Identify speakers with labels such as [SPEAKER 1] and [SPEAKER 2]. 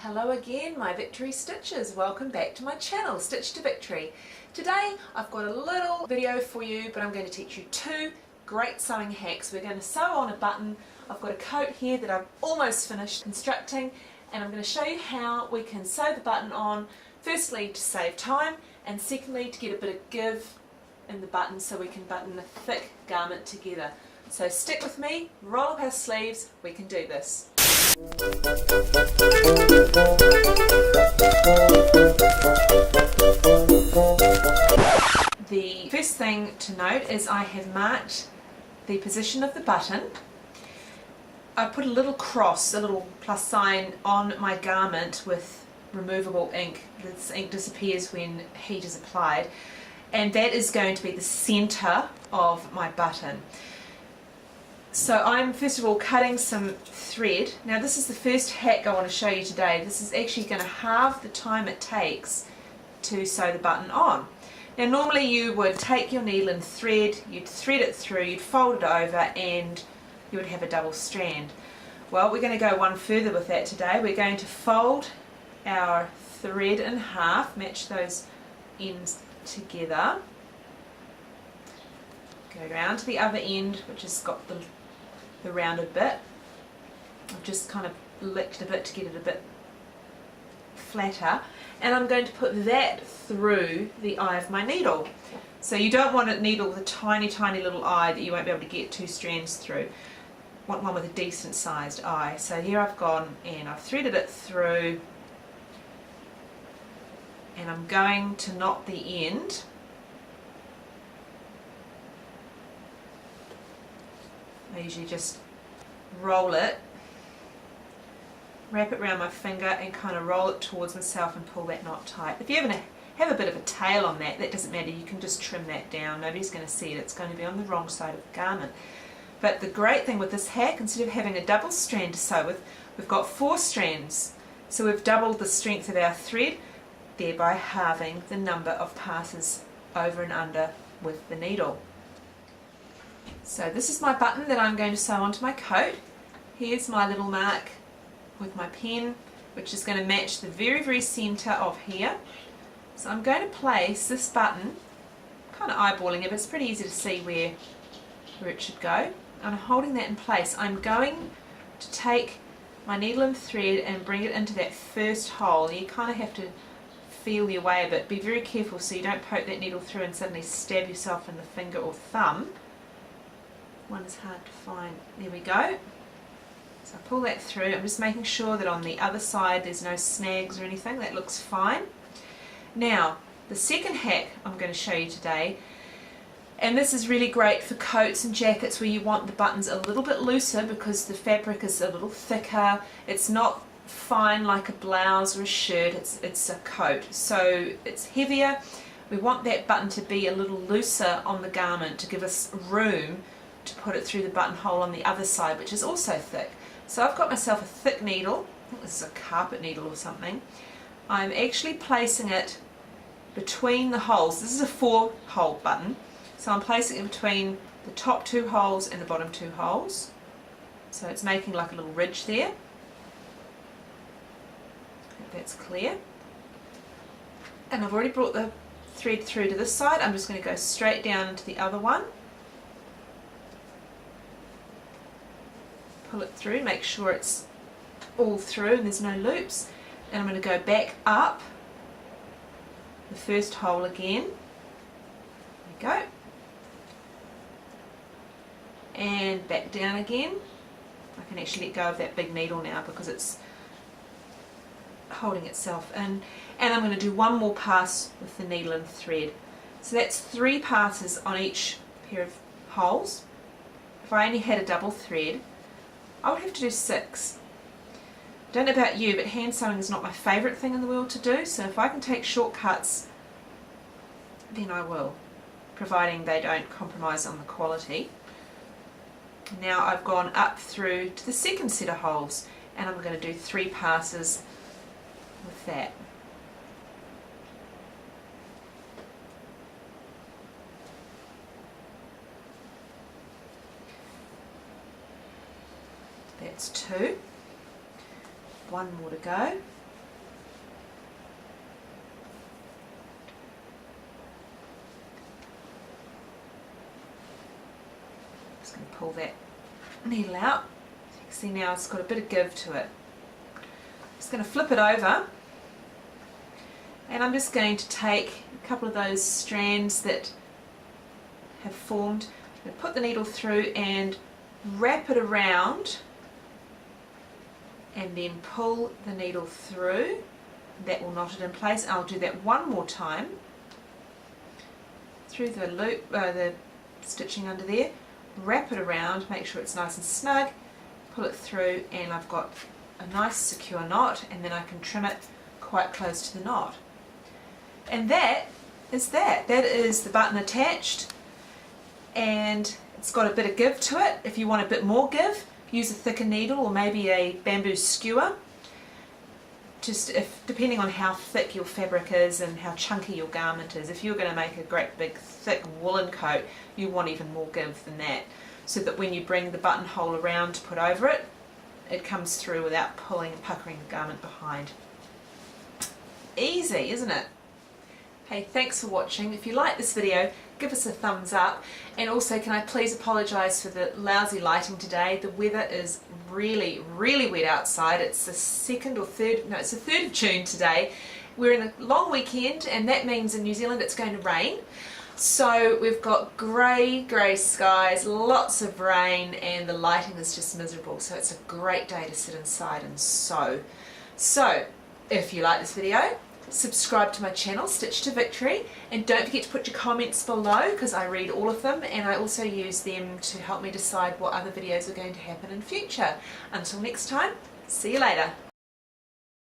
[SPEAKER 1] Hello again, my Victory Stitches. Welcome back to my channel, Stitch to Victory. Today I've got a little video for you, but I'm going to teach you two great sewing hacks. We're going to sew on a button. I've got a coat here that I've almost finished constructing, and I'm going to show you how we can sew the button on, firstly to save time, and secondly to get a bit of give in the button so we can button a thick garment together. So stick with me, roll up our sleeves, we can do this. The first thing to note is I have marked the position of the button. I put a little cross, a little plus sign on my garment with removable ink. This ink disappears when heat is applied, and that is going to be the center of my button. So I'm first of all cutting some thread. Now this is the first hack I want to show you today. This is actually going to halve the time it takes to sew the button on. Now normally you would take your needle and thread, you'd thread it through, you'd fold it over, and you would have a double strand. Well, we're going to go one further with that today. We're going to fold our thread in half, match those ends together, go around to the other end, which has got the rounded bit. I've just kind of licked a bit to get it a bit flatter, and I'm going to put that through the eye of my needle. So you don't want a needle with a tiny little eye that you won't be able to get two strands through. You want one with a decent sized eye. So here I've gone and I've threaded it through, and I'm going to knot the end. I usually just roll it, wrap it around my finger and kind of roll it towards myself and pull that knot tight. If you have a bit of a tail on that, that doesn't matter, you can just trim that down. Nobody's going to see it, it's going to be on the wrong side of the garment. But the great thing with this hack, instead of having a double strand to sew with, we've got 4 strands. So we've doubled the strength of our thread, thereby halving the number of passes over and under with the needle. So this is my button that I'm going to sew onto my coat. Here's my little mark with my pen, which is going to match the very center of here. So I'm going to place this button, kind of eyeballing it, but it's pretty easy to see where it should go. And I'm holding that in place. I'm going to take my needle and thread and bring it into that first hole. You kind of have to feel your way a bit. Be very careful so you don't poke that needle through and suddenly stab yourself in the finger or thumb. One is hard to find. There we go. So I pull that through. I'm just making sure that on the other side there's no snags or anything. That looks fine. Now, the second hack I'm going to show you today, and this is really great for coats and jackets where you want the buttons a little bit looser because the fabric is a little thicker. It's not fine like a blouse or a shirt, it's a coat, so it's heavier. We want that button to be a little looser on the garment to give us room to put it through the buttonhole on the other side, which is also thick. So I've got myself a thick needle. I think this is a carpet needle or something. I'm actually placing it between the holes. This is a 4-hole button, so I'm placing it between the top 2 holes and the bottom 2 holes. So it's making like a little ridge there. Hope that's clear. And I've already brought the thread through to this side. I'm just going to go straight down to the other one. Pull it through, make sure it's all through and there's no loops, and I'm going to go back up the first hole again. There we go, and back down again. I can actually let go of that big needle now because it's holding itself in, and I'm going to do one more pass with the needle and thread. So that's 3 passes on each pair of holes. If I only had a double thread, I would have to do 6. Don't know about you, but hand sewing is not my favourite thing in the world to do, so if I can take shortcuts, then I will, providing they don't compromise on the quality. Now I've gone up through to the second set of holes, and I'm going to do 3 passes with that. That's 2. One more to go. pull that needle out. You can see now it's got a bit of give to it. Just going to flip it over, and I'm just going to take a couple of those strands that have formed, and put the needle through and wrap it around, and then pull the needle through. That will knot it in place. I'll do that one more time through the loop, the stitching under there, wrap it around, make sure it's nice and snug, pull it through, and I've got a nice secure knot, and then I can trim it quite close to the knot. And that is that. That is the button attached, and it's got a bit of give to it. If you want a bit more give, use a thicker needle or maybe a bamboo skewer. Just depending on how thick your fabric is and how chunky your garment is. If you're going to make a great big thick woolen coat, you want even more give than that, so that when you bring the buttonhole around to put over it, it comes through without pulling and puckering the garment behind. Easy, isn't it? Hey, thanks for watching. If you like this video, give us a thumbs up, and also can I please apologise for the lousy lighting today. The weather is really wet outside. It's the 3rd of June today. We're in a long weekend, and that means in New Zealand it's going to rain. So we've got grey skies, lots of rain, and the lighting is just miserable. So it's a great day to sit inside and sew. So if you like this video, subscribe to my channel, Stitch to Victory, and don't forget to put your comments below, because I read all of them, and I also use them to help me decide what other videos are going to happen in future. Until next time, see you later.